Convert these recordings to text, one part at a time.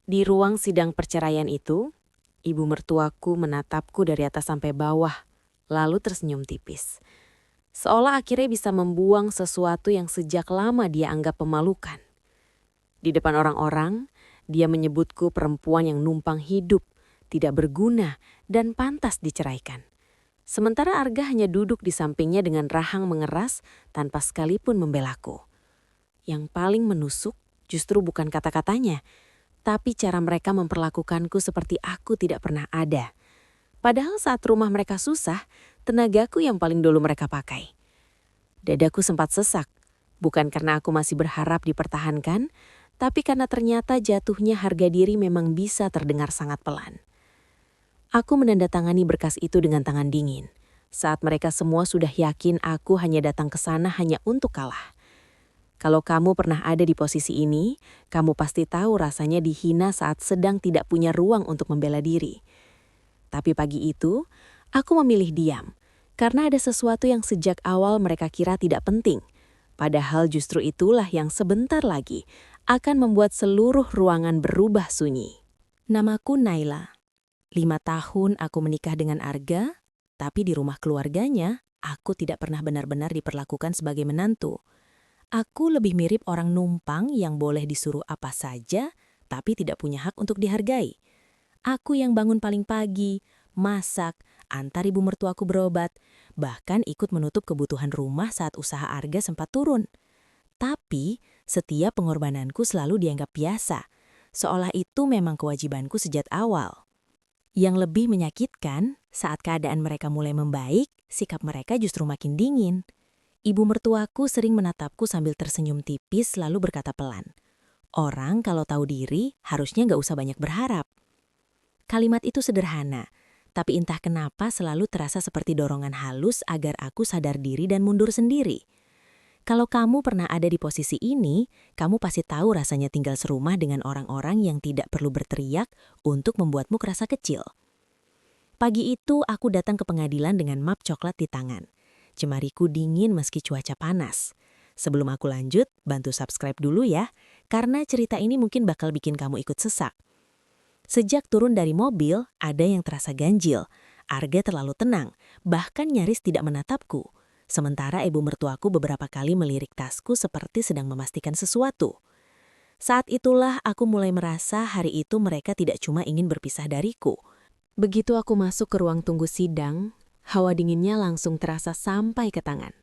Di ruang sidang perceraian itu, ibu mertuaku menatapku dari atas sampai bawah, lalu tersenyum tipis. Seolah akhirnya bisa membuang sesuatu yang sejak lama dia anggap memalukan. Di depan orang-orang, dia menyebutku perempuan yang numpang hidup, tidak berguna, dan pantas diceraikan. Sementara Arga hanya duduk di sampingnya dengan rahang mengeras tanpa sekalipun membelaku. Yang paling menusuk justru bukan kata-katanya, tapi cara mereka memperlakukanku seperti aku tidak pernah ada. Padahal saat rumah mereka susah, tenagaku yang paling dulu mereka pakai. Dadaku sempat sesak, bukan karena aku masih berharap dipertahankan, tapi karena ternyata jatuhnya harga diri memang bisa terdengar sangat pelan. Aku menandatangani berkas itu dengan tangan dingin, saat mereka semua sudah yakin aku hanya datang ke sana hanya untuk kalah. Kalau kamu pernah ada di posisi ini, kamu pasti tahu rasanya dihina saat sedang tidak punya ruang untuk membela diri. Tapi pagi itu, aku memilih diam, karena ada sesuatu yang sejak awal mereka kira tidak penting. Padahal justru itulah yang sebentar lagi akan membuat seluruh ruangan berubah sunyi. Namaku Naila. 5 tahun aku menikah dengan Arga, tapi di rumah keluarganya, aku tidak pernah benar-benar diperlakukan sebagai menantu. Aku lebih mirip orang numpang yang boleh disuruh apa saja, tapi tidak punya hak untuk dihargai. Aku yang bangun paling pagi, masak, antar ibu mertuaku berobat, bahkan ikut menutup kebutuhan rumah saat usaha Arga sempat turun. Tapi, setiap pengorbananku selalu dianggap biasa, seolah itu memang kewajibanku sejak awal. Yang lebih menyakitkan, saat keadaan mereka mulai membaik, sikap mereka justru makin dingin. Ibu mertuaku sering menatapku sambil tersenyum tipis lalu berkata pelan, "Orang kalau tahu diri harusnya nggak usah banyak berharap." Kalimat itu sederhana, tapi entah kenapa selalu terasa seperti dorongan halus agar aku sadar diri dan mundur sendiri. Kalau kamu pernah ada di posisi ini, kamu pasti tahu rasanya tinggal serumah dengan orang-orang yang tidak perlu berteriak untuk membuatmu kerasa kecil. Pagi itu aku datang ke pengadilan dengan map coklat di tangan. Jemariku dingin meski cuaca panas. Sebelum aku lanjut, bantu subscribe dulu ya, karena cerita ini mungkin bakal bikin kamu ikut sesak. Sejak turun dari mobil, ada yang terasa ganjil. Arga terlalu tenang, bahkan nyaris tidak menatapku. Sementara ibu mertuaku beberapa kali melirik tasku seperti sedang memastikan sesuatu. Saat itulah aku mulai merasa hari itu mereka tidak cuma ingin berpisah dariku. Begitu aku masuk ke ruang tunggu sidang, hawa dinginnya langsung terasa sampai ke tangan.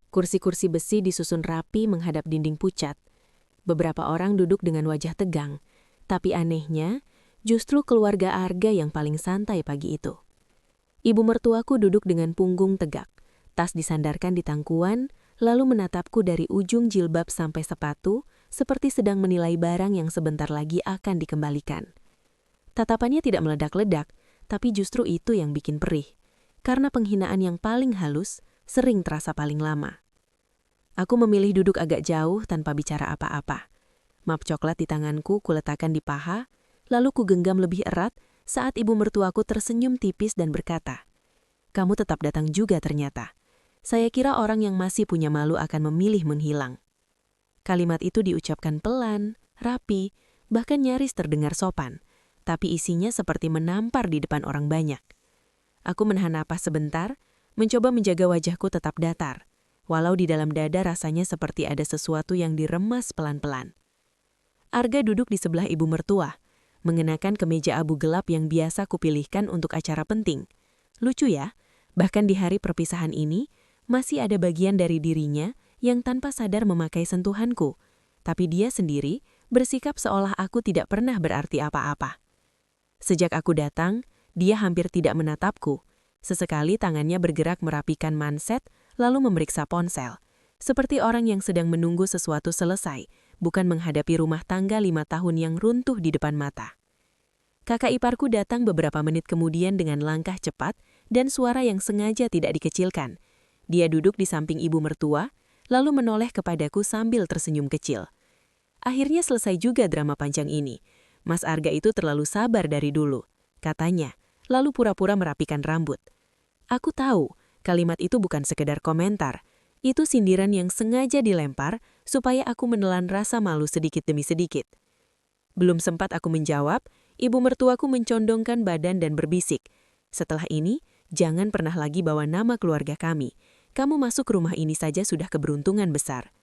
Kursi-kursi besi disusun rapi menghadap dinding pucat. Beberapa orang duduk dengan wajah tegang, tapi anehnya, justru keluarga Arga yang paling santai pagi itu. Ibu mertuaku duduk dengan punggung tegak, tas disandarkan di tangkuan, lalu menatapku dari ujung jilbab sampai sepatu, seperti sedang menilai barang yang sebentar lagi akan dikembalikan. Tatapannya tidak meledak-ledak, tapi justru itu yang bikin perih. Karena penghinaan yang paling halus sering terasa paling lama. Aku memilih duduk agak jauh tanpa bicara apa-apa. Map coklat di tanganku kuletakkan di paha, lalu kugenggam lebih erat saat ibu mertuaku tersenyum tipis dan berkata, "Kamu tetap datang juga ternyata. Saya kira orang yang masih punya malu akan memilih menghilang." Kalimat itu diucapkan pelan, rapi, bahkan nyaris terdengar sopan, tapi isinya seperti menampar di depan orang banyak. Aku menahan napas sebentar, mencoba menjaga wajahku tetap datar, walau di dalam dada rasanya seperti ada sesuatu yang diremas pelan-pelan. Arga duduk di sebelah ibu mertua, mengenakan kemeja abu gelap yang biasa kupilihkan untuk acara penting. Lucu ya, bahkan di hari perpisahan ini, masih ada bagian dari dirinya yang tanpa sadar memakai sentuhanku, tapi dia sendiri bersikap seolah aku tidak pernah berarti apa-apa. Sejak aku datang, dia hampir tidak menatapku. Sesekali tangannya bergerak merapikan manset, lalu memeriksa ponsel. Seperti orang yang sedang menunggu sesuatu selesai, bukan menghadapi rumah tangga 5 tahun yang runtuh di depan mata. Kakak iparku datang beberapa menit kemudian dengan langkah cepat dan suara yang sengaja tidak dikecilkan. Dia duduk di samping ibu mertua, lalu menoleh kepadaku sambil tersenyum kecil. Akhirnya selesai juga drama panjang ini. Mas Arga itu terlalu sabar dari dulu, katanya, lalu pura-pura merapikan rambut. Aku tahu, kalimat itu bukan sekedar komentar. Itu sindiran yang sengaja dilempar supaya aku menelan rasa malu sedikit demi sedikit. Belum sempat aku menjawab, ibu mertuaku mencondongkan badan dan berbisik. Setelah ini, jangan pernah lagi bawa nama keluarga kami. Kamu masuk rumah ini saja sudah keberuntungan besar.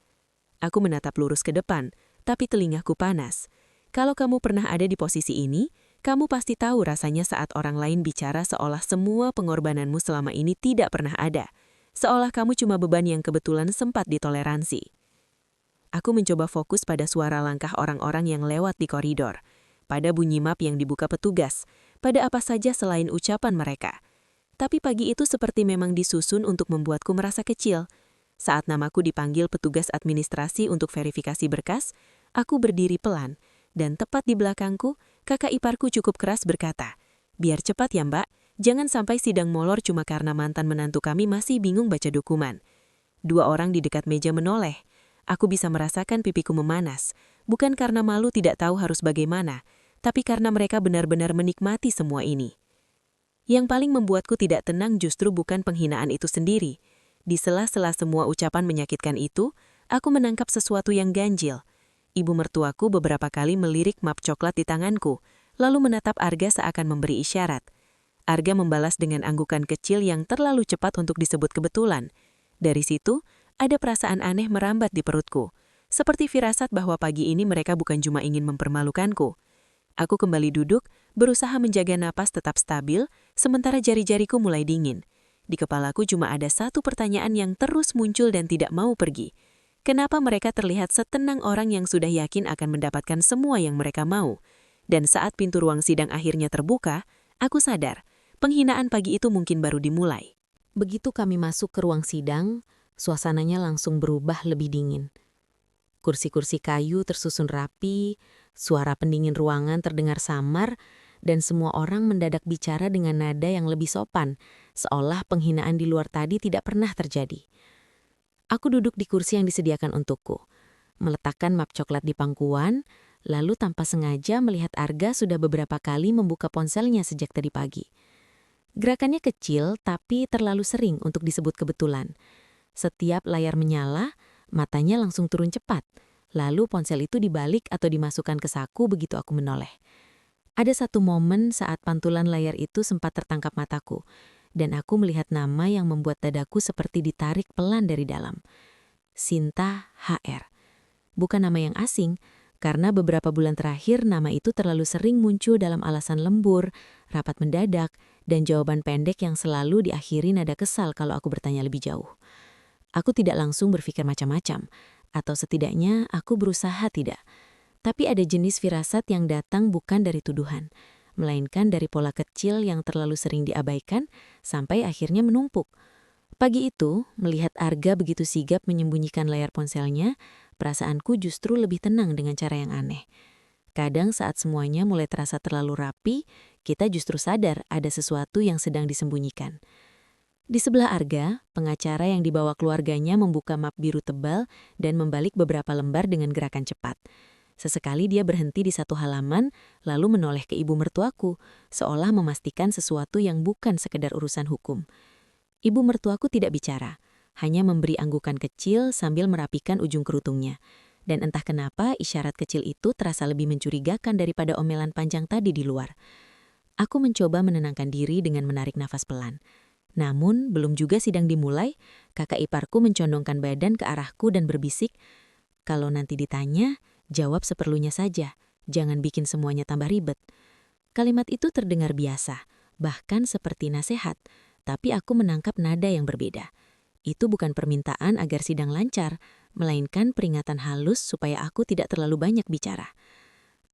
Aku menatap lurus ke depan, tapi telingaku panas. Kalau kamu pernah ada di posisi ini, kamu pasti tahu rasanya saat orang lain bicara seolah semua pengorbananmu selama ini tidak pernah ada. Seolah kamu cuma beban yang kebetulan sempat ditoleransi. Aku mencoba fokus pada suara langkah orang-orang yang lewat di koridor, pada bunyi map yang dibuka petugas, pada apa saja selain ucapan mereka. Tapi pagi itu seperti memang disusun untuk membuatku merasa kecil. Saat namaku dipanggil petugas administrasi untuk verifikasi berkas, aku berdiri pelan, dan tepat di belakangku, kakak iparku cukup keras berkata, "Biar cepat ya mbak, jangan sampai sidang molor cuma karena mantan menantu kami masih bingung baca dokumen." Dua orang di dekat meja menoleh. Aku bisa merasakan pipiku memanas, bukan karena malu tidak tahu harus bagaimana, tapi karena mereka benar-benar menikmati semua ini. Yang paling membuatku tidak tenang justru bukan penghinaan itu sendiri. Di sela-sela semua ucapan menyakitkan itu, aku menangkap sesuatu yang ganjil. Ibu mertuaku beberapa kali melirik map coklat di tanganku, lalu menatap Arga seakan memberi isyarat. Arga membalas dengan anggukan kecil yang terlalu cepat untuk disebut kebetulan. Dari situ, ada perasaan aneh merambat di perutku. Seperti firasat bahwa pagi ini mereka bukan cuma ingin mempermalukanku. Aku kembali duduk, berusaha menjaga napas tetap stabil, sementara jari-jariku mulai dingin. Di kepalaku cuma ada satu pertanyaan yang terus muncul dan tidak mau pergi. Kenapa mereka terlihat setenang orang yang sudah yakin akan mendapatkan semua yang mereka mau? Dan saat pintu ruang sidang akhirnya terbuka, aku sadar, penghinaan pagi itu mungkin baru dimulai. Begitu kami masuk ke ruang sidang, suasananya langsung berubah lebih dingin. Kursi-kursi kayu tersusun rapi, suara pendingin ruangan terdengar samar, dan semua orang mendadak bicara dengan nada yang lebih sopan, seolah penghinaan di luar tadi tidak pernah terjadi. Aku duduk di kursi yang disediakan untukku, meletakkan map coklat di pangkuan, lalu tanpa sengaja melihat Arga sudah beberapa kali membuka ponselnya sejak tadi pagi. Gerakannya kecil tapi terlalu sering untuk disebut kebetulan. Setiap layar menyala, matanya langsung turun cepat. Lalu ponsel itu dibalik atau dimasukkan ke saku begitu aku menoleh. Ada satu momen saat pantulan layar itu sempat tertangkap mataku, dan aku melihat nama yang membuat dadaku seperti ditarik pelan dari dalam. Sinta HR. Bukan nama yang asing, karena beberapa bulan terakhir nama itu terlalu sering muncul dalam alasan lembur, rapat mendadak, dan jawaban pendek yang selalu diakhiri nada kesal kalau aku bertanya lebih jauh. Aku tidak langsung berpikir macam-macam, atau setidaknya aku berusaha tidak. Tapi ada jenis firasat yang datang bukan dari tuduhan, melainkan dari pola kecil yang terlalu sering diabaikan sampai akhirnya menumpuk. Pagi itu, melihat Arga begitu sigap menyembunyikan layar ponselnya, perasaanku justru lebih tenang dengan cara yang aneh. Kadang saat semuanya mulai terasa terlalu rapi, kita justru sadar ada sesuatu yang sedang disembunyikan. Di sebelah Arga, pengacara yang dibawa keluarganya membuka map biru tebal dan membalik beberapa lembar dengan gerakan cepat. Sesekali dia berhenti di satu halaman, lalu menoleh ke ibu mertuaku, seolah memastikan sesuatu yang bukan sekedar urusan hukum. Ibu mertuaku tidak bicara, hanya memberi anggukan kecil sambil merapikan ujung kerutungnya. Dan entah kenapa isyarat kecil itu terasa lebih mencurigakan daripada omelan panjang tadi di luar. Aku mencoba menenangkan diri dengan menarik nafas pelan. Namun, belum juga sidang dimulai, kakak iparku mencondongkan badan ke arahku dan berbisik, "Kalau nanti ditanya, jawab seperlunya saja, jangan bikin semuanya tambah ribet." Kalimat itu terdengar biasa, bahkan seperti nasihat, tapi aku menangkap nada yang berbeda. Itu bukan permintaan agar sidang lancar, melainkan peringatan halus supaya aku tidak terlalu banyak bicara.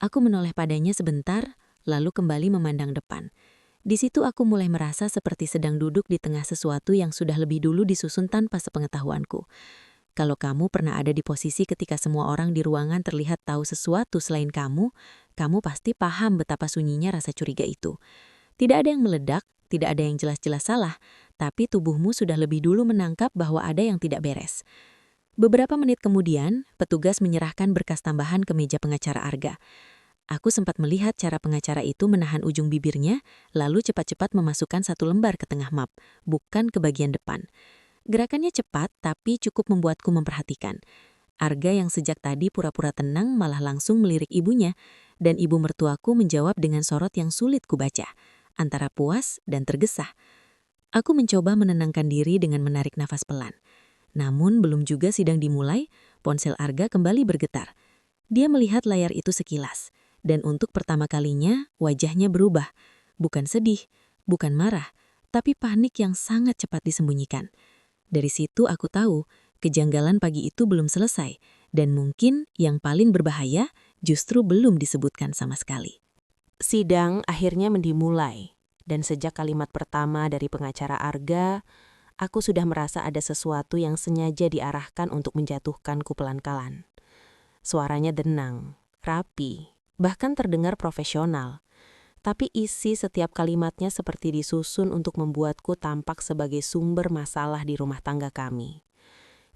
Aku menoleh padanya sebentar, lalu kembali memandang depan. Di situ aku mulai merasa seperti sedang duduk di tengah sesuatu yang sudah lebih dulu disusun tanpa sepengetahuanku. Kalau kamu pernah ada di posisi ketika semua orang di ruangan terlihat tahu sesuatu selain kamu pasti paham betapa sunyinya rasa curiga itu. Tidak ada yang meledak, tidak ada yang jelas-jelas salah, tapi tubuhmu sudah lebih dulu menangkap bahwa ada yang tidak beres. Beberapa menit kemudian, petugas menyerahkan berkas tambahan ke meja pengacara Arga. Aku sempat melihat cara pengacara itu menahan ujung bibirnya, lalu cepat-cepat memasukkan satu lembar ke tengah map, bukan ke bagian depan. Gerakannya cepat, tapi cukup membuatku memperhatikan. Arga yang sejak tadi pura-pura tenang malah langsung melirik ibunya, dan ibu mertuaku menjawab dengan sorot yang sulit kubaca, antara puas dan tergesa. Aku mencoba menenangkan diri dengan menarik nafas pelan. Namun belum juga sidang dimulai, ponsel Arga kembali bergetar. Dia melihat layar itu sekilas, dan untuk pertama kalinya wajahnya berubah. Bukan sedih, bukan marah, tapi panik yang sangat cepat disembunyikan. Dari situ aku tahu, kejanggalan pagi itu belum selesai, dan mungkin yang paling berbahaya justru belum disebutkan sama sekali. Sidang akhirnya dimulai, dan sejak kalimat pertama dari pengacara Arga, aku sudah merasa ada sesuatu yang sengaja diarahkan untuk menjatuhkanku pelan-pelan. Suaranya tenang, rapi, bahkan terdengar profesional. Tapi isi setiap kalimatnya seperti disusun untuk membuatku tampak sebagai sumber masalah di rumah tangga kami.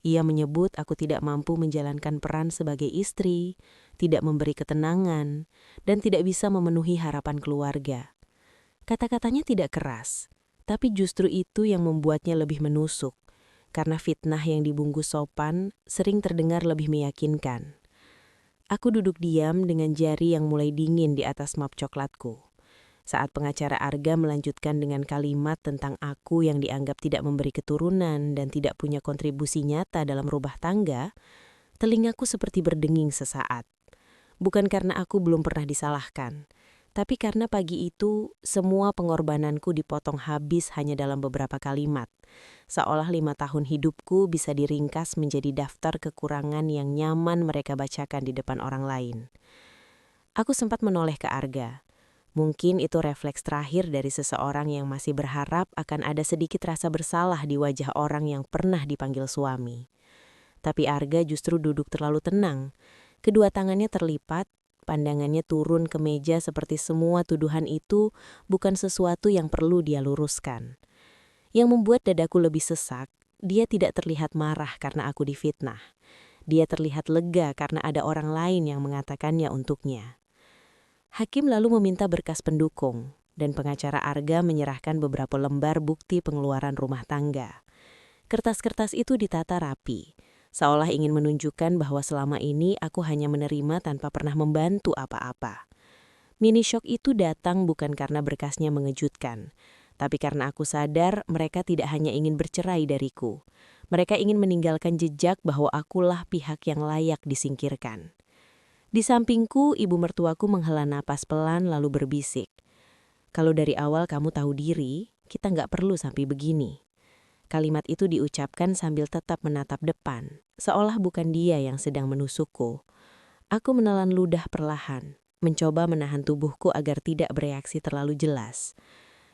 Ia menyebut aku tidak mampu menjalankan peran sebagai istri, tidak memberi ketenangan, dan tidak bisa memenuhi harapan keluarga. Kata-katanya tidak keras, tapi justru itu yang membuatnya lebih menusuk, karena fitnah yang dibungkus sopan sering terdengar lebih meyakinkan. Aku duduk diam dengan jari yang mulai dingin di atas map coklatku. Saat pengacara Arga melanjutkan dengan kalimat tentang aku yang dianggap tidak memberi keturunan dan tidak punya kontribusi nyata dalam rumah tangga, telingaku seperti berdenging sesaat. Bukan karena aku belum pernah disalahkan, tapi karena pagi itu semua pengorbananku dipotong habis hanya dalam beberapa kalimat. Seolah 5 tahun hidupku bisa diringkas menjadi daftar kekurangan yang nyaman mereka bacakan di depan orang lain. Aku sempat menoleh ke Arga. Mungkin itu refleks terakhir dari seseorang yang masih berharap akan ada sedikit rasa bersalah di wajah orang yang pernah dipanggil suami. Tapi Arga justru duduk terlalu tenang. Kedua tangannya terlipat, pandangannya turun ke meja seperti semua tuduhan itu bukan sesuatu yang perlu dia luruskan. Yang membuat dadaku lebih sesak, dia tidak terlihat marah karena aku difitnah. Dia terlihat lega karena ada orang lain yang mengatakannya untuknya. Hakim lalu meminta berkas pendukung, dan pengacara Arga menyerahkan beberapa lembar bukti pengeluaran rumah tangga. Kertas-kertas itu ditata rapi, seolah ingin menunjukkan bahwa selama ini aku hanya menerima tanpa pernah membantu apa-apa. Mini shock itu datang bukan karena berkasnya mengejutkan, tapi karena aku sadar mereka tidak hanya ingin bercerai dariku. Mereka ingin meninggalkan jejak bahwa akulah pihak yang layak disingkirkan. Di sampingku, ibu mertuaku menghela napas pelan lalu berbisik. Kalau dari awal kamu tahu diri, kita nggak perlu sampai begini. Kalimat itu diucapkan sambil tetap menatap depan, seolah bukan dia yang sedang menusukku. Aku menelan ludah perlahan, mencoba menahan tubuhku agar tidak bereaksi terlalu jelas.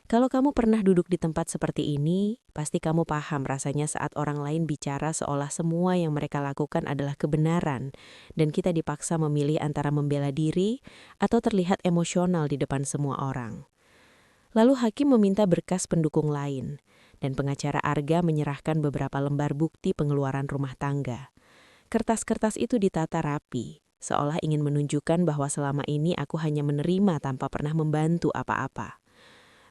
Kalau kamu pernah duduk di tempat seperti ini, pasti kamu paham rasanya saat orang lain bicara seolah semua yang mereka lakukan adalah kebenaran, dan kita dipaksa memilih antara membela diri atau terlihat emosional di depan semua orang. Lalu hakim meminta berkas pendukung lain, dan pengacara Arga menyerahkan beberapa lembar bukti pengeluaran rumah tangga. Kertas-kertas itu ditata rapi, seolah ingin menunjukkan bahwa selama ini aku hanya menerima tanpa pernah membantu apa-apa.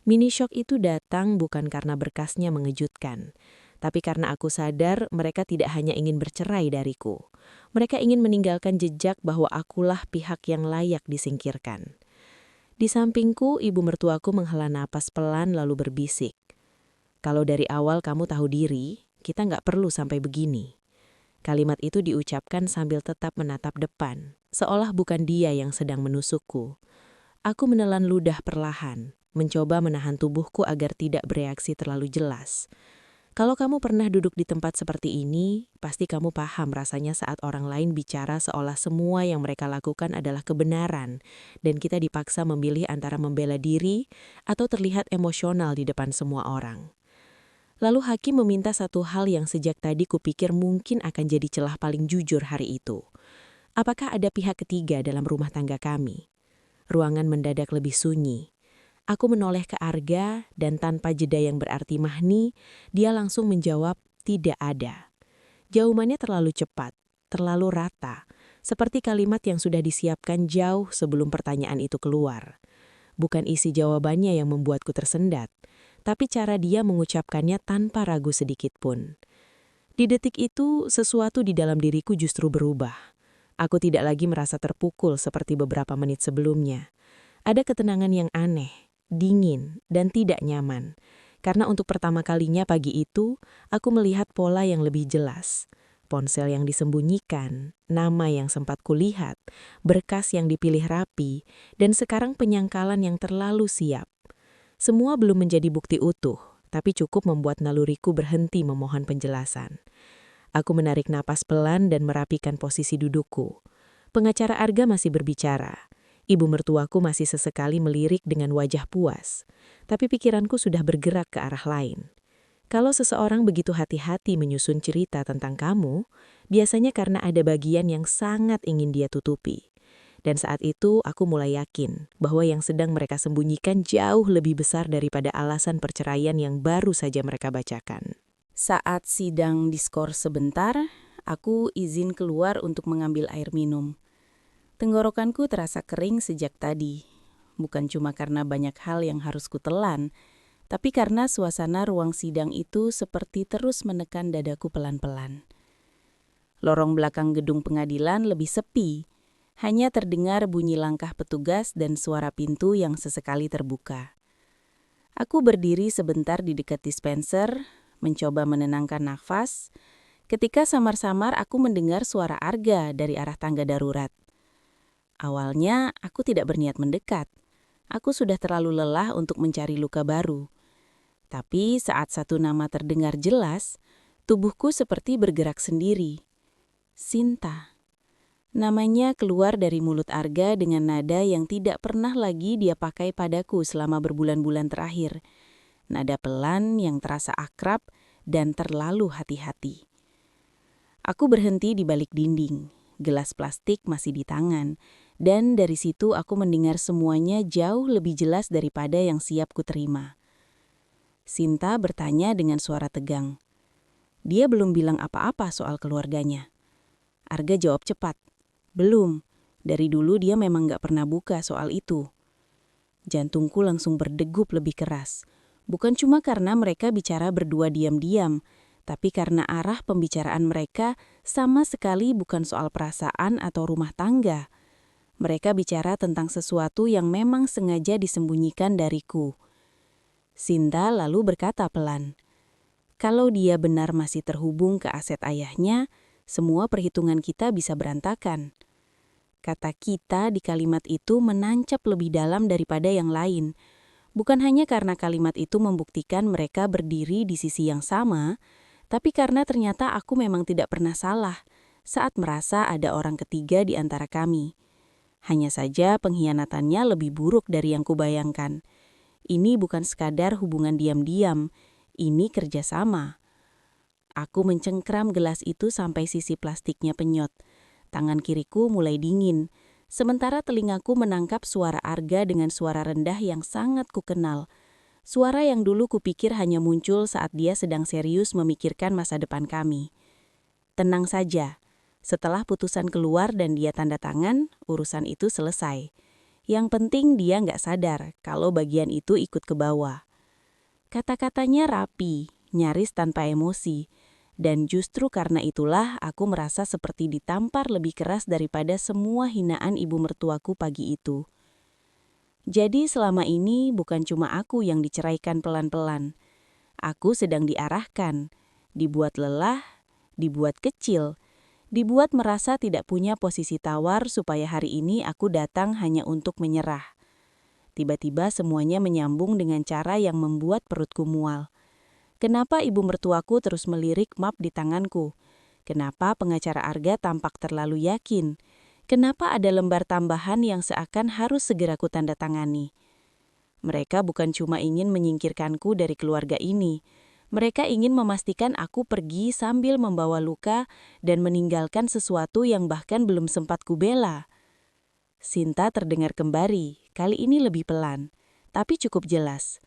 Mini shock itu datang bukan karena berkasnya mengejutkan, tapi karena aku sadar mereka tidak hanya ingin bercerai dariku. Mereka ingin meninggalkan jejak bahwa akulah pihak yang layak disingkirkan. Di sampingku, ibu mertuaku menghela napas pelan lalu berbisik. Kalau dari awal kamu tahu diri, kita nggak perlu sampai begini. Kalimat itu diucapkan sambil tetap menatap depan, seolah bukan dia yang sedang menusukku. Aku menelan ludah perlahan, mencoba menahan tubuhku agar tidak bereaksi terlalu jelas. Kalau kamu pernah duduk di tempat seperti ini, pasti kamu paham rasanya saat orang lain bicara seolah semua yang mereka lakukan adalah kebenaran, dan kita dipaksa memilih antara membela diri atau terlihat emosional di depan semua orang. Lalu hakim meminta satu hal yang sejak tadi kupikir mungkin akan jadi celah paling jujur hari itu. Apakah ada pihak ketiga dalam rumah tangga kami? Ruangan mendadak lebih sunyi. Aku menoleh ke Arga dan tanpa jeda yang berarti mahni, dia langsung menjawab tidak ada. Jawabannya terlalu cepat, terlalu rata, seperti kalimat yang sudah disiapkan jauh sebelum pertanyaan itu keluar. Bukan isi jawabannya yang membuatku tersendat, tapi cara dia mengucapkannya tanpa ragu sedikit pun. Di detik itu, sesuatu di dalam diriku justru berubah. Aku tidak lagi merasa terpukul seperti beberapa menit sebelumnya. Ada ketenangan yang aneh, dingin, dan tidak nyaman. Karena untuk pertama kalinya pagi itu, aku melihat pola yang lebih jelas. Ponsel yang disembunyikan, nama yang sempat kulihat, berkas yang dipilih rapi, dan sekarang penyangkalan yang terlalu siap. Semua belum menjadi bukti utuh, tapi cukup membuat naluriku berhenti memohon penjelasan. Aku menarik napas pelan dan merapikan posisi dudukku. Pengacara Arga masih berbicara. Ibu mertuaku masih sesekali melirik dengan wajah puas. Tapi pikiranku sudah bergerak ke arah lain. Kalau seseorang begitu hati-hati menyusun cerita tentang kamu, biasanya karena ada bagian yang sangat ingin dia tutupi. Dan saat itu aku mulai yakin bahwa yang sedang mereka sembunyikan jauh lebih besar daripada alasan perceraian yang baru saja mereka bacakan. Saat sidang diskors sebentar, aku izin keluar untuk mengambil air minum. Tenggorokanku terasa kering sejak tadi. Bukan cuma karena banyak hal yang harus kutelan, tapi karena suasana ruang sidang itu seperti terus menekan dadaku pelan-pelan. Lorong belakang gedung pengadilan lebih sepi, hanya terdengar bunyi langkah petugas dan suara pintu yang sesekali terbuka. Aku berdiri sebentar di dekat dispenser, mencoba menenangkan nafas, ketika samar-samar aku mendengar suara Arga dari arah tangga darurat. Awalnya aku tidak berniat mendekat. Aku sudah terlalu lelah untuk mencari luka baru. Tapi saat satu nama terdengar jelas, tubuhku seperti bergerak sendiri. Sinta. Namanya keluar dari mulut Arga dengan nada yang tidak pernah lagi dia pakai padaku selama berbulan-bulan terakhir. Nada pelan yang terasa akrab dan terlalu hati-hati. Aku berhenti di balik dinding. Gelas plastik masih di tangan. Dan dari situ aku mendengar semuanya jauh lebih jelas daripada yang siap kuterima. Sinta bertanya dengan suara tegang. Dia belum bilang apa-apa soal keluarganya. Arga jawab cepat. Belum. Dari dulu dia memang gak pernah buka soal itu. Jantungku langsung berdegup lebih keras. Bukan cuma karena mereka bicara berdua diam-diam, tapi karena arah pembicaraan mereka sama sekali bukan soal perasaan atau rumah tangga. Mereka bicara tentang sesuatu yang memang sengaja disembunyikan dariku. Sinta lalu berkata pelan, "Kalau dia benar masih terhubung ke aset ayahnya, semua perhitungan kita bisa berantakan." Kata kita di kalimat itu menancap lebih dalam daripada yang lain. Bukan hanya karena kalimat itu membuktikan mereka berdiri di sisi yang sama, tapi karena ternyata aku memang tidak pernah salah saat merasa ada orang ketiga di antara kami. Hanya saja pengkhianatannya lebih buruk dari yang kubayangkan. Ini bukan sekadar hubungan diam-diam, ini kerjasama. Aku mencengkram gelas itu sampai sisi plastiknya penyot. Tangan kiriku mulai dingin, sementara telingaku menangkap suara Arga dengan suara rendah yang sangat kukenal. Suara yang dulu kupikir hanya muncul saat dia sedang serius memikirkan masa depan kami. Tenang saja, setelah putusan keluar dan dia tanda tangan, urusan itu selesai. Yang penting dia nggak sadar kalau bagian itu ikut ke bawah. Kata-katanya rapi, nyaris tanpa emosi. Dan justru karena itulah aku merasa seperti ditampar lebih keras daripada semua hinaan ibu mertuaku pagi itu. Jadi selama ini bukan cuma aku yang diceraikan pelan-pelan. Aku sedang diarahkan, dibuat lelah, dibuat kecil, dibuat merasa tidak punya posisi tawar supaya hari ini aku datang hanya untuk menyerah. Tiba-tiba semuanya menyambung dengan cara yang membuat perutku mual. Kenapa ibu mertuaku terus melirik map di tanganku? Kenapa pengacara Arga tampak terlalu yakin? Kenapa ada lembar tambahan yang seakan harus segera kutandatangani? Mereka bukan cuma ingin menyingkirkanku dari keluarga ini. Mereka ingin memastikan aku pergi sambil membawa luka dan meninggalkan sesuatu yang bahkan belum sempat kubela. Sinta terdengar kembali, kali ini lebih pelan, tapi cukup jelas.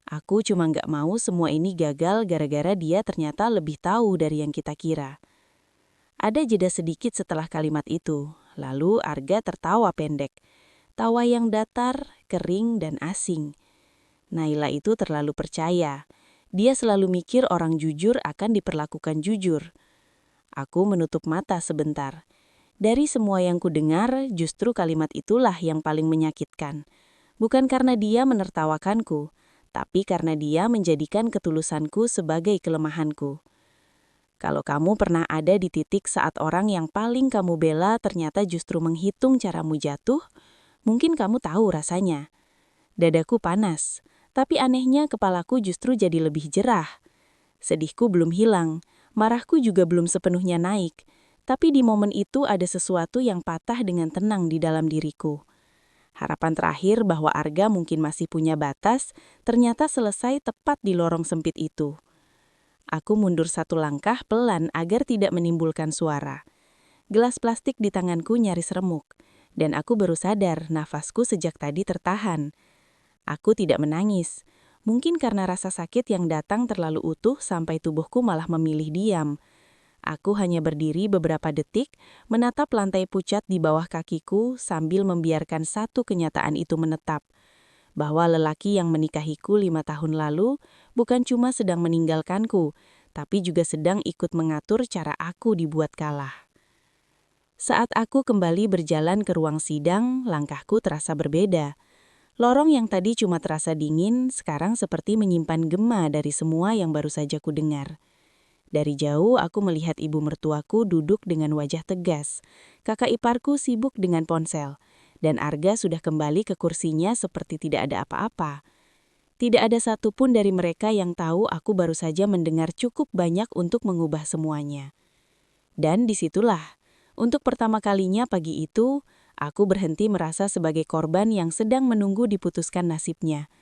Aku cuma gak mau semua ini gagal gara-gara dia ternyata lebih tahu dari yang kita kira. Ada jeda sedikit setelah kalimat itu, lalu Arga tertawa pendek. Tawa yang datar, kering, dan asing. Naila itu terlalu percaya. Dia selalu mikir orang jujur akan diperlakukan jujur. Aku menutup mata sebentar. Dari semua yang kudengar, justru kalimat itulah yang paling menyakitkan. Bukan karena dia menertawakanku, tapi karena dia menjadikan ketulusanku sebagai kelemahanku. Kalau kamu pernah ada di titik saat orang yang paling kamu bela ternyata justru menghitung caramu jatuh, mungkin kamu tahu rasanya. Dadaku panas, tapi anehnya kepalaku justru jadi lebih jerah. Sedihku belum hilang, marahku juga belum sepenuhnya naik, tapi di momen itu ada sesuatu yang patah dengan tenang di dalam diriku. Harapan terakhir bahwa Arga mungkin masih punya batas, ternyata selesai tepat di lorong sempit itu. Aku mundur satu langkah pelan agar tidak menimbulkan suara. Gelas plastik di tanganku nyaris remuk, dan aku baru sadar nafasku sejak tadi tertahan. Aku tidak menangis, mungkin karena rasa sakit yang datang terlalu utuh sampai tubuhku malah memilih diam. Aku hanya berdiri beberapa detik, menatap lantai pucat di bawah kakiku sambil membiarkan satu kenyataan itu menetap. Bahwa lelaki yang menikahiku 5 tahun lalu bukan cuma sedang meninggalkanku, tapi juga sedang ikut mengatur cara aku dibuat kalah. Saat aku kembali berjalan ke ruang sidang, langkahku terasa berbeda. Lorong yang tadi cuma terasa dingin, sekarang seperti menyimpan gema dari semua yang baru saja kudengar. Dari jauh, aku melihat ibu mertuaku duduk dengan wajah tegas. Kakak iparku sibuk dengan ponsel, dan Arga sudah kembali ke kursinya seperti tidak ada apa-apa. Tidak ada satupun dari mereka yang tahu aku baru saja mendengar cukup banyak untuk mengubah semuanya. Dan disitulah, untuk pertama kalinya pagi itu, aku berhenti merasa sebagai korban yang sedang menunggu diputuskan nasibnya.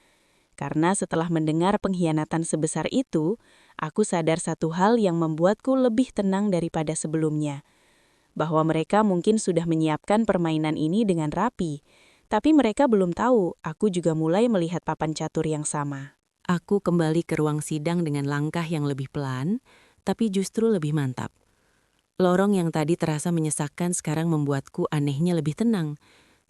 Karena setelah mendengar pengkhianatan sebesar itu, aku sadar satu hal yang membuatku lebih tenang daripada sebelumnya. Bahwa mereka mungkin sudah menyiapkan permainan ini dengan rapi, tapi mereka belum tahu aku juga mulai melihat papan catur yang sama. Aku kembali ke ruang sidang dengan langkah yang lebih pelan, tapi justru lebih mantap. Lorong yang tadi terasa menyesakkan sekarang membuatku anehnya lebih tenang.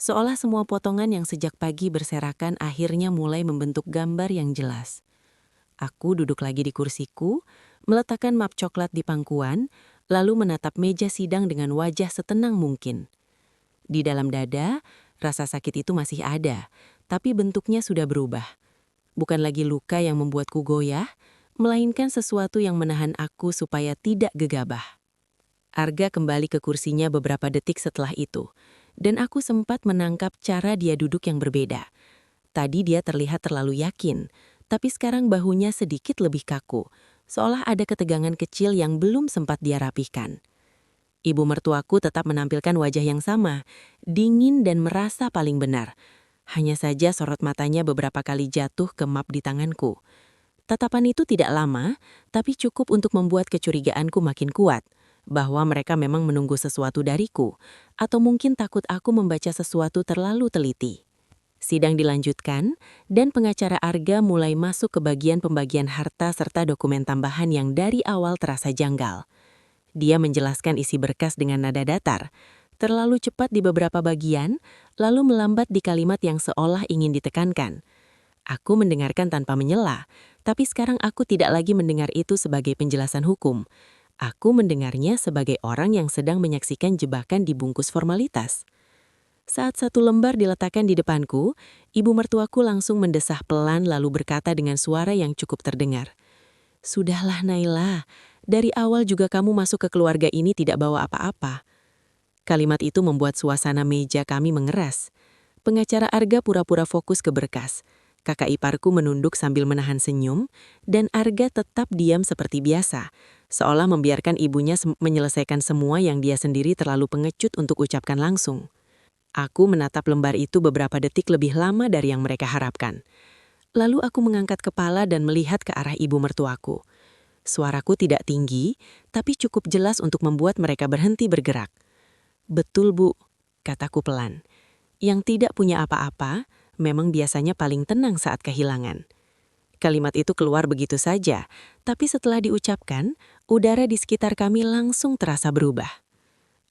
Seolah semua potongan yang sejak pagi berserakan akhirnya mulai membentuk gambar yang jelas. Aku duduk lagi di kursiku, meletakkan map coklat di pangkuan, lalu menatap meja sidang dengan wajah setenang mungkin. Di dalam dada, rasa sakit itu masih ada, tapi bentuknya sudah berubah. Bukan lagi luka yang membuatku goyah, melainkan sesuatu yang menahan aku supaya tidak gegabah. Arga kembali ke kursinya beberapa detik setelah itu, dan aku sempat menangkap cara dia duduk yang berbeda. Tadi dia terlihat terlalu yakin, tapi sekarang bahunya sedikit lebih kaku, seolah ada ketegangan kecil yang belum sempat dia rapihkan. Ibu mertuaku tetap menampilkan wajah yang sama, dingin dan merasa paling benar. Hanya saja sorot matanya beberapa kali jatuh ke map di tanganku. Tatapan itu tidak lama, tapi cukup untuk membuat kecurigaanku makin kuat, bahwa mereka memang menunggu sesuatu dariku, atau mungkin takut aku membaca sesuatu terlalu teliti. Sidang dilanjutkan, dan pengacara Arga mulai masuk ke bagian pembagian harta serta dokumen tambahan yang dari awal terasa janggal. Dia menjelaskan isi berkas dengan nada datar, terlalu cepat di beberapa bagian, lalu melambat di kalimat yang seolah ingin ditekankan. Aku mendengarkan tanpa menyela, tapi sekarang aku tidak lagi mendengar itu sebagai penjelasan hukum. Aku mendengarnya sebagai orang yang sedang menyaksikan jebakan dibungkus formalitas. Saat satu lembar diletakkan di depanku, ibu mertuaku langsung mendesah pelan lalu berkata dengan suara yang cukup terdengar. "Sudahlah Naila, dari awal juga kamu masuk ke keluarga ini tidak bawa apa-apa." Kalimat itu membuat suasana meja kami mengeras. Pengacara Arga pura-pura fokus ke berkas. Kakak iparku menunduk sambil menahan senyum, dan Arga tetap diam seperti biasa, seolah membiarkan ibunya menyelesaikan semua yang dia sendiri terlalu pengecut untuk ucapkan langsung. Aku menatap lembar itu beberapa detik lebih lama dari yang mereka harapkan. Lalu aku mengangkat kepala dan melihat ke arah ibu mertuaku. Suaraku tidak tinggi, tapi cukup jelas untuk membuat mereka berhenti bergerak. "Betul, Bu," kataku pelan. "Yang tidak punya apa-apa memang biasanya paling tenang saat kehilangan." Kalimat itu keluar begitu saja, tapi setelah diucapkan, udara di sekitar kami langsung terasa berubah.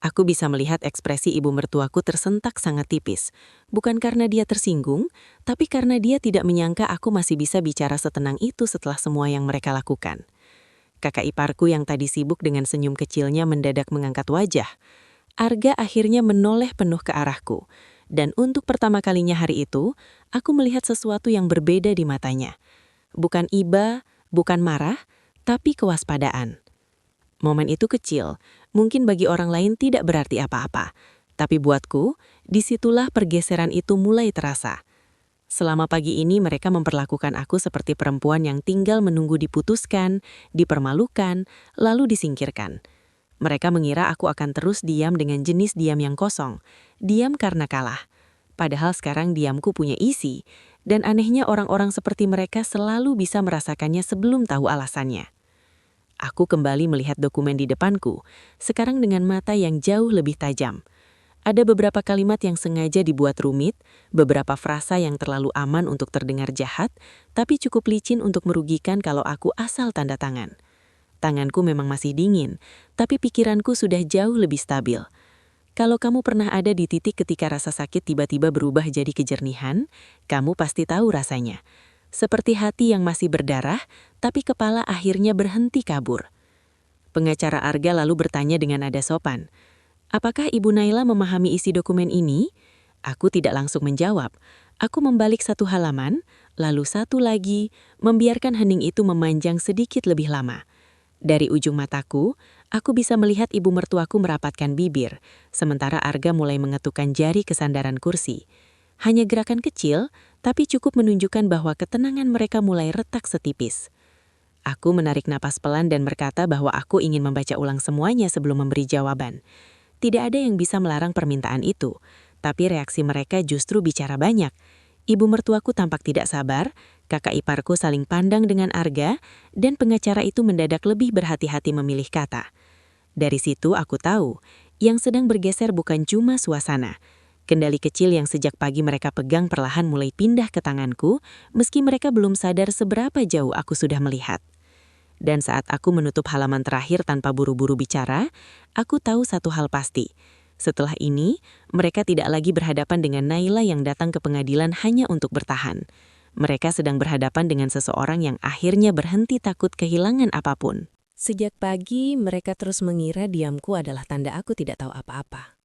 Aku bisa melihat ekspresi ibu mertuaku tersentak sangat tipis, bukan karena dia tersinggung, tapi karena dia tidak menyangka aku masih bisa bicara setenang itu setelah semua yang mereka lakukan. Kakak iparku yang tadi sibuk dengan senyum kecilnya mendadak mengangkat wajah. Arga akhirnya menoleh penuh ke arahku. Dan untuk pertama kalinya hari itu, aku melihat sesuatu yang berbeda di matanya. Bukan iba, bukan marah, tapi kewaspadaan. Momen itu kecil, mungkin bagi orang lain tidak berarti apa-apa. Tapi buatku, disitulah pergeseran itu mulai terasa. Selama pagi ini mereka memperlakukan aku seperti perempuan yang tinggal menunggu diputuskan, dipermalukan, lalu disingkirkan. Mereka mengira aku akan terus diam dengan jenis diam yang kosong, diam karena kalah. Padahal sekarang diamku punya isi, dan anehnya orang-orang seperti mereka selalu bisa merasakannya sebelum tahu alasannya. Aku kembali melihat dokumen di depanku, sekarang dengan mata yang jauh lebih tajam. Ada beberapa kalimat yang sengaja dibuat rumit, beberapa frasa yang terlalu aman untuk terdengar jahat, tapi cukup licin untuk merugikan kalau aku asal tanda tangan. Tanganku memang masih dingin, tapi pikiranku sudah jauh lebih stabil. Kalau kamu pernah ada di titik ketika rasa sakit tiba-tiba berubah jadi kejernihan, kamu pasti tahu rasanya. Seperti hati yang masih berdarah, tapi kepala akhirnya berhenti kabur. Pengacara Arga lalu bertanya dengan nada sopan, "Apakah Ibu Naila memahami isi dokumen ini?" Aku tidak langsung menjawab. Aku membalik satu halaman, lalu satu lagi, membiarkan hening itu memanjang sedikit lebih lama. Dari ujung mataku, aku bisa melihat ibu mertuaku merapatkan bibir, sementara Arga mulai mengetukkan jari ke sandaran kursi. Hanya gerakan kecil, tapi cukup menunjukkan bahwa ketenangan mereka mulai retak setipis. Aku menarik napas pelan dan berkata bahwa aku ingin membaca ulang semuanya sebelum memberi jawaban. Tidak ada yang bisa melarang permintaan itu, tapi reaksi mereka justru bicara banyak. Ibu mertuaku tampak tidak sabar, kakak iparku saling pandang dengan Arga, dan pengacara itu mendadak lebih berhati-hati memilih kata. Dari situ aku tahu, yang sedang bergeser bukan cuma suasana. Kendali kecil yang sejak pagi mereka pegang perlahan mulai pindah ke tanganku, meski mereka belum sadar seberapa jauh aku sudah melihat. Dan saat aku menutup halaman terakhir tanpa buru-buru bicara, aku tahu satu hal pasti. Setelah ini, mereka tidak lagi berhadapan dengan Naila yang datang ke pengadilan hanya untuk bertahan. Mereka sedang berhadapan dengan seseorang yang akhirnya berhenti takut kehilangan apapun. Sejak pagi, mereka terus mengira diamku adalah tanda aku tidak tahu apa-apa.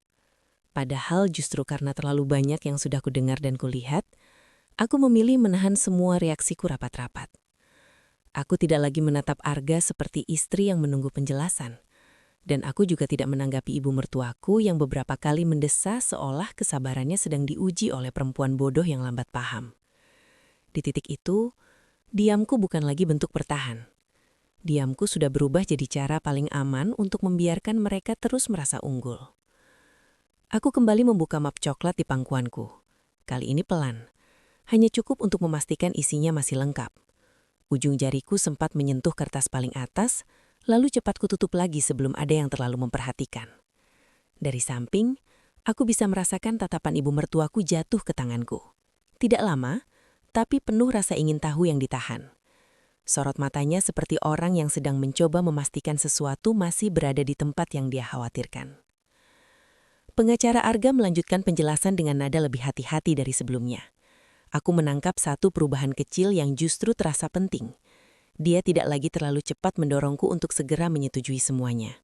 Padahal justru karena terlalu banyak yang sudah kudengar dan kulihat, aku memilih menahan semua reaksiku rapat-rapat. Aku tidak lagi menatap Arga seperti istri yang menunggu penjelasan. Dan aku juga tidak menanggapi ibu mertuaku yang beberapa kali mendesah seolah kesabarannya sedang diuji oleh perempuan bodoh yang lambat paham. Di titik itu, diamku bukan lagi bentuk bertahan. Diamku sudah berubah jadi cara paling aman untuk membiarkan mereka terus merasa unggul. Aku kembali membuka map coklat di pangkuanku. Kali ini pelan. Hanya cukup untuk memastikan isinya masih lengkap. Ujung jariku sempat menyentuh kertas paling atas, lalu cepat kututup lagi sebelum ada yang terlalu memperhatikan. Dari samping, aku bisa merasakan tatapan ibu mertuaku jatuh ke tanganku. Tidak lama, tapi penuh rasa ingin tahu yang ditahan. Sorot matanya seperti orang yang sedang mencoba memastikan sesuatu masih berada di tempat yang dia khawatirkan. Pengacara Arga melanjutkan penjelasan dengan nada lebih hati-hati dari sebelumnya. Aku menangkap satu perubahan kecil yang justru terasa penting. Dia tidak lagi terlalu cepat mendorongku untuk segera menyetujui semuanya.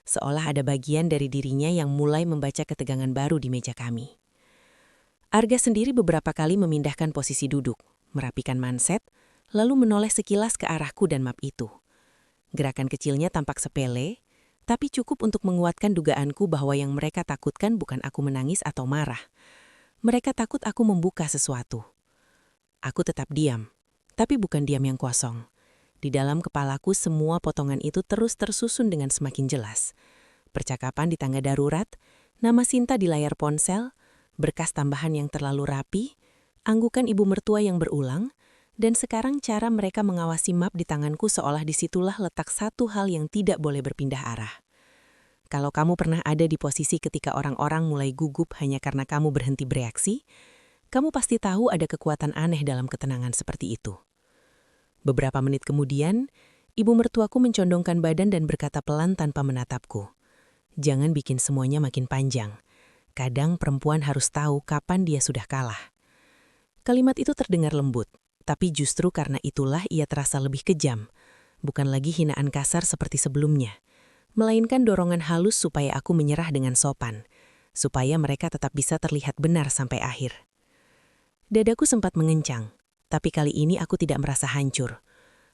Seolah ada bagian dari dirinya yang mulai membaca ketegangan baru di meja kami. Arga sendiri beberapa kali memindahkan posisi duduk, merapikan manset, lalu menoleh sekilas ke arahku dan map itu. Gerakan kecilnya tampak sepele, tapi cukup untuk menguatkan dugaanku bahwa yang mereka takutkan bukan aku menangis atau marah. Mereka takut aku membuka sesuatu. Aku tetap diam, tapi bukan diam yang kosong. Di dalam kepalaku semua potongan itu terus tersusun dengan semakin jelas. Percakapan di tangga darurat, nama Sinta di layar ponsel, berkas tambahan yang terlalu rapi, anggukan ibu mertua yang berulang, dan sekarang cara mereka mengawasi map di tanganku seolah disitulah letak satu hal yang tidak boleh berpindah arah. Kalau kamu pernah ada di posisi ketika orang-orang mulai gugup hanya karena kamu berhenti bereaksi, kamu pasti tahu ada kekuatan aneh dalam ketenangan seperti itu. Beberapa menit kemudian, ibu mertuaku mencondongkan badan dan berkata pelan tanpa menatapku, "Jangan bikin semuanya makin panjang. Kadang perempuan harus tahu kapan dia sudah kalah." Kalimat itu terdengar lembut, tapi justru karena itulah ia terasa lebih kejam. Bukan lagi hinaan kasar seperti sebelumnya. melainkan dorongan halus supaya aku menyerah dengan sopan, supaya mereka tetap bisa terlihat benar sampai akhir. Dadaku sempat mengencang, tapi kali ini aku tidak merasa hancur.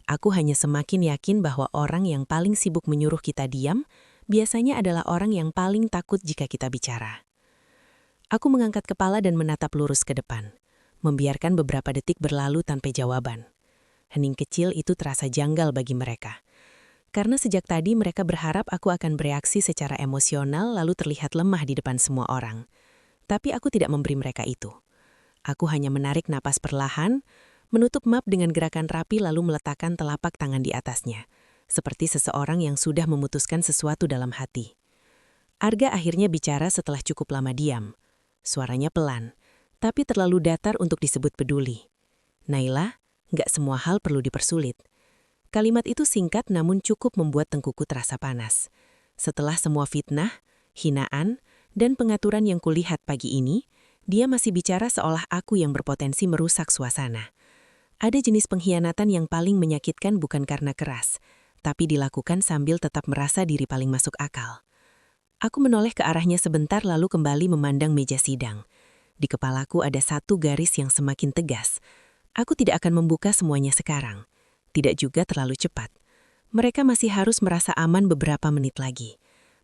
Aku hanya semakin yakin bahwa orang yang paling sibuk menyuruh kita diam, biasanya adalah orang yang paling takut jika kita bicara. Aku mengangkat kepala dan menatap lurus ke depan, membiarkan beberapa detik berlalu tanpa jawaban. Hening kecil itu terasa janggal bagi mereka. Karena sejak tadi mereka berharap aku akan bereaksi secara emosional lalu terlihat lemah di depan semua orang. Tapi aku tidak memberi mereka itu. Aku hanya menarik napas perlahan, menutup map dengan gerakan rapi lalu meletakkan telapak tangan di atasnya, seperti seseorang yang sudah memutuskan sesuatu dalam hati. Arga akhirnya bicara setelah cukup lama diam. Suaranya pelan, tapi terlalu datar untuk disebut peduli. Naila, nggak semua hal perlu dipersulit. Kalimat itu singkat namun cukup membuat tengkuku terasa panas. Setelah semua fitnah, hinaan, dan pengaturan yang kulihat pagi ini, dia masih bicara seolah aku yang berpotensi merusak suasana. Ada jenis pengkhianatan yang paling menyakitkan bukan karena keras, tapi dilakukan sambil tetap merasa diri paling masuk akal. Aku menoleh ke arahnya sebentar lalu kembali memandang meja sidang. Di kepalaku ada satu garis yang semakin tegas. Aku tidak akan membuka semuanya sekarang. Tidak juga terlalu cepat. Mereka masih harus merasa aman beberapa menit lagi.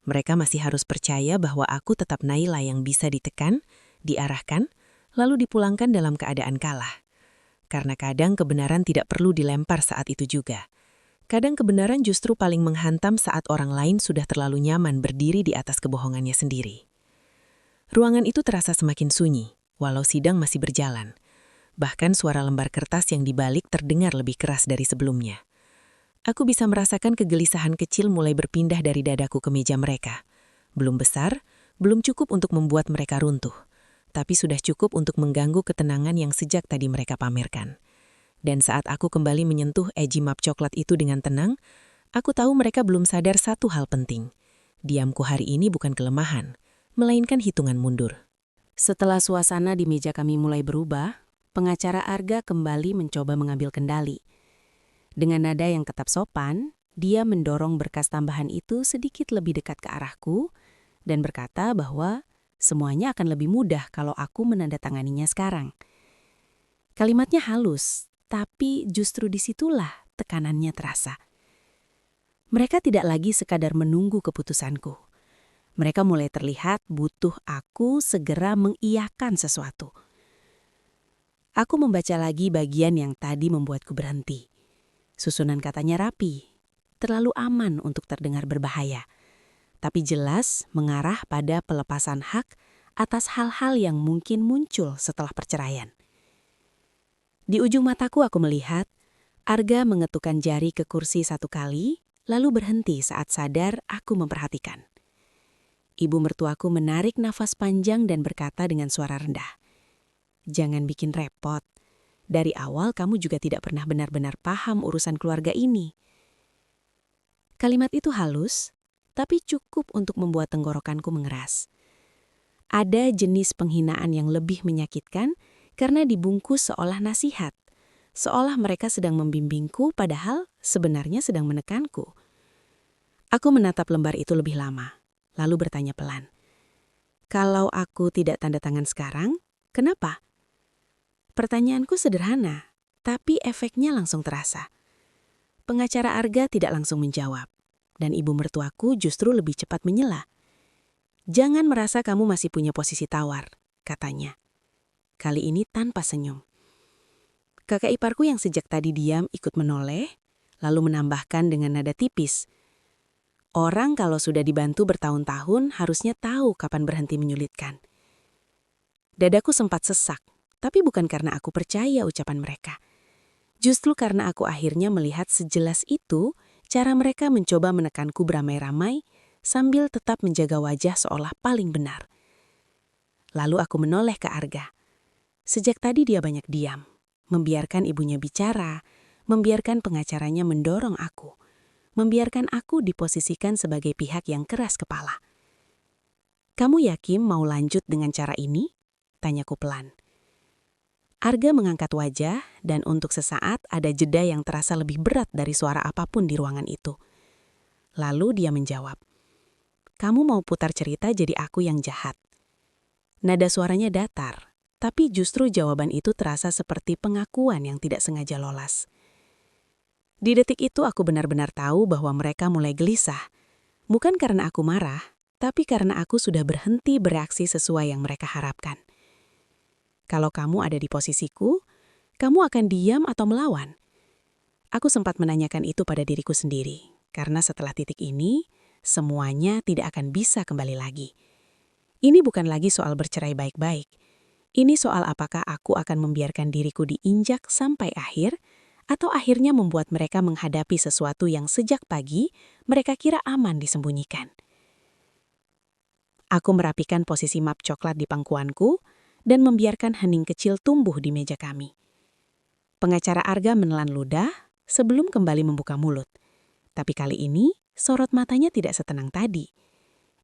Mereka masih harus percaya bahwa aku tetap Naila yang bisa ditekan, diarahkan, lalu dipulangkan dalam keadaan kalah. Karena kadang kebenaran tidak perlu dilempar saat itu juga. Kadang kebenaran justru paling menghantam saat orang lain sudah terlalu nyaman berdiri di atas kebohongannya sendiri. Ruangan itu terasa semakin sunyi, walau sidang masih berjalan. Bahkan suara lembar kertas yang dibalik terdengar lebih keras dari sebelumnya. Aku bisa merasakan kegelisahan kecil mulai berpindah dari dadaku ke meja mereka. Belum besar, belum cukup untuk membuat mereka runtuh, tapi sudah cukup untuk mengganggu ketenangan yang sejak tadi mereka pamerkan. Dan saat aku kembali menyentuh eji map coklat itu dengan tenang, aku tahu mereka belum sadar satu hal penting. Diamku hari ini bukan kelemahan, melainkan hitungan mundur. Setelah suasana di meja kami mulai berubah, pengacara Arga kembali mencoba mengambil kendali. Dengan nada yang tetap sopan, dia mendorong berkas tambahan itu sedikit lebih dekat ke arahku dan berkata bahwa semuanya akan lebih mudah kalau aku menandatanganinya sekarang. Kalimatnya halus, tapi justru disitulah tekanannya terasa. Mereka tidak lagi sekadar menunggu keputusanku. Mereka mulai terlihat butuh aku segera mengiyakan sesuatu. Aku membaca lagi bagian yang tadi membuatku berhenti. Susunan katanya rapi, terlalu aman untuk terdengar berbahaya, tapi jelas mengarah pada pelepasan hak atas hal-hal yang mungkin muncul setelah perceraian. Di ujung mataku aku melihat, Arga mengetukkan jari ke kursi satu kali, lalu berhenti saat sadar aku memperhatikan. Ibu mertuaku menarik nafas panjang dan berkata dengan suara rendah, "Jangan bikin repot. Dari awal kamu juga tidak pernah benar-benar paham urusan keluarga ini." Kalimat itu halus, tapi cukup untuk membuat tenggorokanku mengeras. Ada jenis penghinaan yang lebih menyakitkan karena dibungkus seolah nasihat, seolah mereka sedang membimbingku padahal sebenarnya sedang menekanku. Aku menatap lembar itu lebih lama, lalu bertanya pelan, "Kalau aku tidak tanda tangan sekarang, kenapa?" Pertanyaanku sederhana, tapi efeknya langsung terasa. Pengacara Arga tidak langsung menjawab, dan ibu mertuaku justru lebih cepat menyela. "Jangan merasa kamu masih punya posisi tawar," katanya. Kali ini tanpa senyum. Kakak iparku yang sejak tadi diam ikut menoleh, lalu menambahkan dengan nada tipis, "Orang kalau sudah dibantu bertahun-tahun harusnya tahu kapan berhenti menyulitkan." Dadaku sempat sesak. Tapi bukan karena aku percaya ucapan mereka. Justru karena aku akhirnya melihat sejelas itu cara mereka mencoba menekanku beramai-ramai sambil tetap menjaga wajah seolah paling benar. Lalu aku menoleh ke Arga. Sejak tadi dia banyak diam, membiarkan ibunya bicara, membiarkan pengacaranya mendorong aku, membiarkan aku diposisikan sebagai pihak yang keras kepala. "Kamu yakin mau lanjut dengan cara ini?" tanyaku pelan. Arga mengangkat wajah dan untuk sesaat ada jeda yang terasa lebih berat dari suara apapun di ruangan itu. Lalu dia menjawab, "Kamu mau putar cerita jadi aku yang jahat." Nada suaranya datar, tapi justru jawaban itu terasa seperti pengakuan yang tidak sengaja lolos. Di detik itu aku benar-benar tahu bahwa mereka mulai gelisah. Bukan karena aku marah, tapi karena aku sudah berhenti bereaksi sesuai yang mereka harapkan. Kalau kamu ada di posisiku, kamu akan diam atau melawan? Aku sempat menanyakan itu pada diriku sendiri, karena setelah titik ini, semuanya tidak akan bisa kembali lagi. Ini bukan lagi soal bercerai baik-baik. Ini soal apakah aku akan membiarkan diriku diinjak sampai akhir, atau akhirnya membuat mereka menghadapi sesuatu yang sejak pagi mereka kira aman disembunyikan. Aku merapikan posisi map coklat di pangkuanku dan membiarkan hening kecil tumbuh di meja kami. Pengacara Arga menelan ludah sebelum kembali membuka mulut. Tapi kali ini, sorot matanya tidak setenang tadi.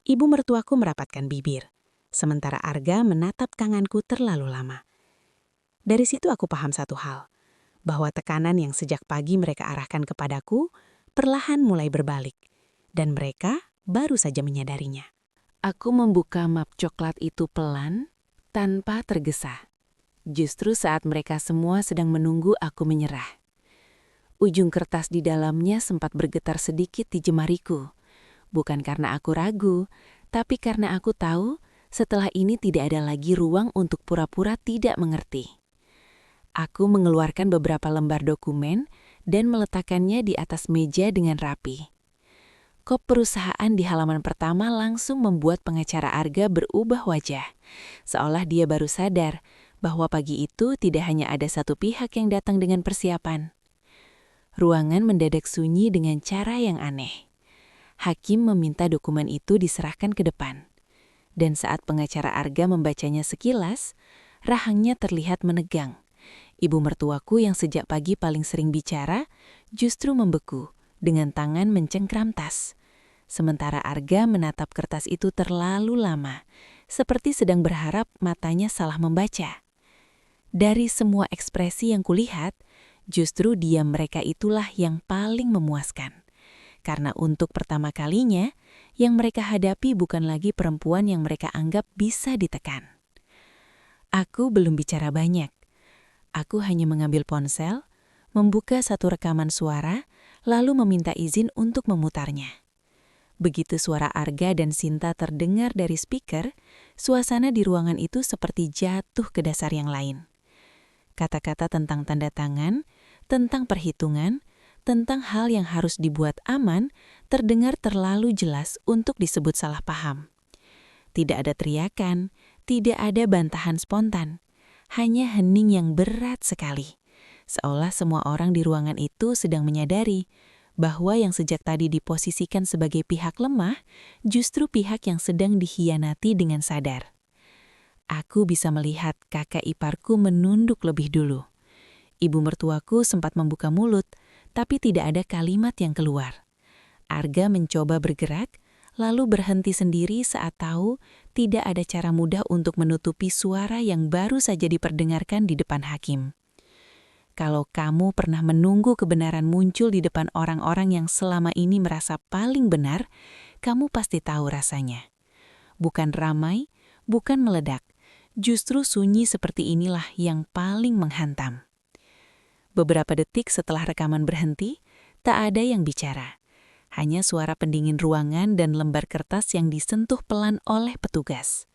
Ibu mertuaku merapatkan bibir, sementara Arga menatap tanganku terlalu lama. Dari situ aku paham satu hal, bahwa tekanan yang sejak pagi mereka arahkan kepadaku perlahan mulai berbalik, dan mereka baru saja menyadarinya. Aku membuka map coklat itu pelan, tanpa tergesa. Justru saat mereka semua sedang menunggu aku menyerah. Ujung kertas di dalamnya sempat bergetar sedikit di jemariku. Bukan karena aku ragu, tapi karena aku tahu setelah ini tidak ada lagi ruang untuk pura-pura tidak mengerti. Aku mengeluarkan beberapa lembar dokumen dan meletakkannya di atas meja dengan rapi. Kop perusahaan di halaman pertama langsung membuat pengacara Arga berubah wajah, seolah dia baru sadar bahwa pagi itu tidak hanya ada satu pihak yang datang dengan persiapan. Ruangan mendadak sunyi dengan cara yang aneh. Hakim meminta dokumen itu diserahkan ke depan. Dan saat pengacara Arga membacanya sekilas, rahangnya terlihat menegang. Ibu mertuaku yang sejak pagi paling sering bicara, justru membeku dengan tangan mencengkram tas. Sementara Arga menatap kertas itu terlalu lama, seperti sedang berharap matanya salah membaca. Dari semua ekspresi yang kulihat, justru diam mereka itulah yang paling memuaskan. Karena untuk pertama kalinya, yang mereka hadapi bukan lagi perempuan yang mereka anggap bisa ditekan. Aku belum bicara banyak. Aku hanya mengambil ponsel, membuka satu rekaman suara, lalu meminta izin untuk memutarnya. Begitu suara Arga dan Sinta terdengar dari speaker, suasana di ruangan itu seperti jatuh ke dasar yang lain. Kata-kata tentang tanda tangan, tentang perhitungan, tentang hal yang harus dibuat aman, terdengar terlalu jelas untuk disebut salah paham. Tidak ada teriakan, tidak ada bantahan spontan, hanya hening yang berat sekali. Seolah semua orang di ruangan itu sedang menyadari bahwa yang sejak tadi diposisikan sebagai pihak lemah, justru pihak yang sedang dikhianati dengan sadar. Aku bisa melihat kakak iparku menunduk lebih dulu. Ibu mertuaku sempat membuka mulut, tapi tidak ada kalimat yang keluar. Arga mencoba bergerak, lalu berhenti sendiri saat tahu tidak ada cara mudah untuk menutupi suara yang baru saja diperdengarkan di depan hakim. Kalau kamu pernah menunggu kebenaran muncul di depan orang-orang yang selama ini merasa paling benar, kamu pasti tahu rasanya. Bukan ramai, bukan meledak. Justru sunyi seperti inilah yang paling menghantam. Beberapa detik setelah rekaman berhenti, tak ada yang bicara. Hanya suara pendingin ruangan dan lembar kertas yang disentuh pelan oleh petugas.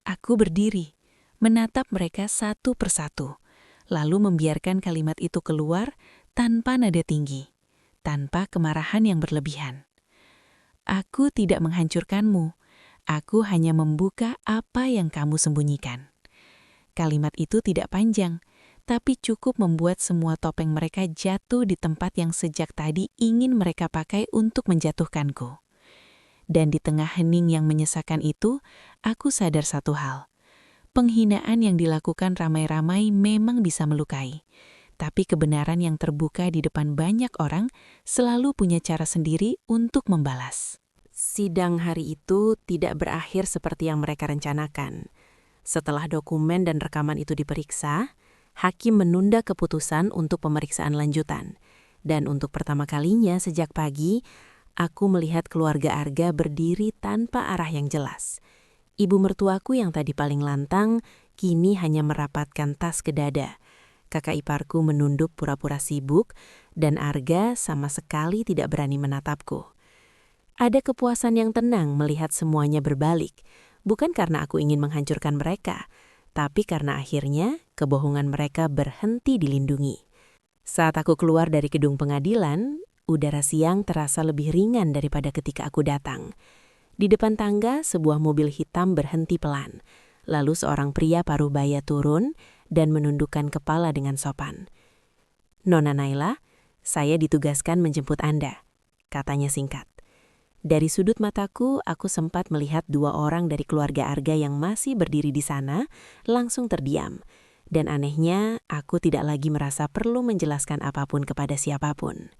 Aku berdiri, menatap mereka satu persatu, lalu membiarkan kalimat itu keluar tanpa nada tinggi, tanpa kemarahan yang berlebihan. Aku tidak menghancurkanmu. Aku hanya membuka apa yang kamu sembunyikan. Kalimat itu tidak panjang, tapi cukup membuat semua topeng mereka jatuh di tempat yang sejak tadi ingin mereka pakai untuk menjatuhkanku. Dan di tengah hening yang menyesakan itu, aku sadar satu hal. Penghinaan yang dilakukan ramai-ramai memang bisa melukai. Tapi kebenaran yang terbuka di depan banyak orang selalu punya cara sendiri untuk membalas. Sidang hari itu tidak berakhir seperti yang mereka rencanakan. Setelah dokumen dan rekaman itu diperiksa, hakim menunda keputusan untuk pemeriksaan lanjutan. Dan untuk pertama kalinya sejak pagi, Aku melihat keluarga Arga berdiri tanpa arah yang jelas. Ibu mertuaku yang tadi paling lantang, kini hanya merapatkan tas ke dada. Kakak iparku menunduk pura-pura sibuk, dan Arga sama sekali tidak berani menatapku. Ada kepuasan yang tenang melihat semuanya berbalik, bukan karena aku ingin menghancurkan mereka, tapi karena akhirnya kebohongan mereka berhenti dilindungi. Saat aku keluar dari gedung pengadilan, udara siang terasa lebih ringan daripada ketika aku datang. Di depan tangga, sebuah mobil hitam berhenti pelan. Lalu seorang pria paruh-baya turun dan menundukkan kepala dengan sopan. "Nona Naila, saya ditugaskan menjemput Anda," katanya singkat. Dari sudut mataku, aku sempat melihat 2 orang dari keluarga Arga yang masih berdiri di sana, langsung terdiam. Dan anehnya, aku tidak lagi merasa perlu menjelaskan apapun kepada siapapun.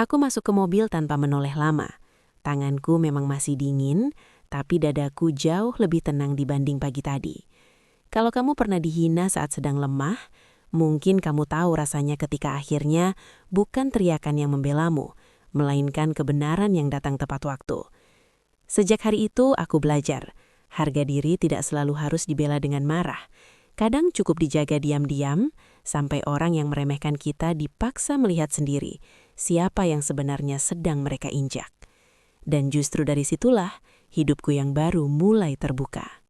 Aku masuk ke mobil tanpa menoleh lama. Tanganku memang masih dingin, tapi dadaku jauh lebih tenang dibanding pagi tadi. Kalau kamu pernah dihina saat sedang lemah, mungkin kamu tahu rasanya ketika akhirnya bukan teriakan yang membelamu, melainkan kebenaran yang datang tepat waktu. Sejak hari itu aku belajar, harga diri tidak selalu harus dibela dengan marah. Kadang cukup dijaga diam-diam, sampai orang yang meremehkan kita dipaksa melihat sendiri siapa yang sebenarnya sedang mereka injak. Dan justru dari situlah hidupku yang baru mulai terbuka.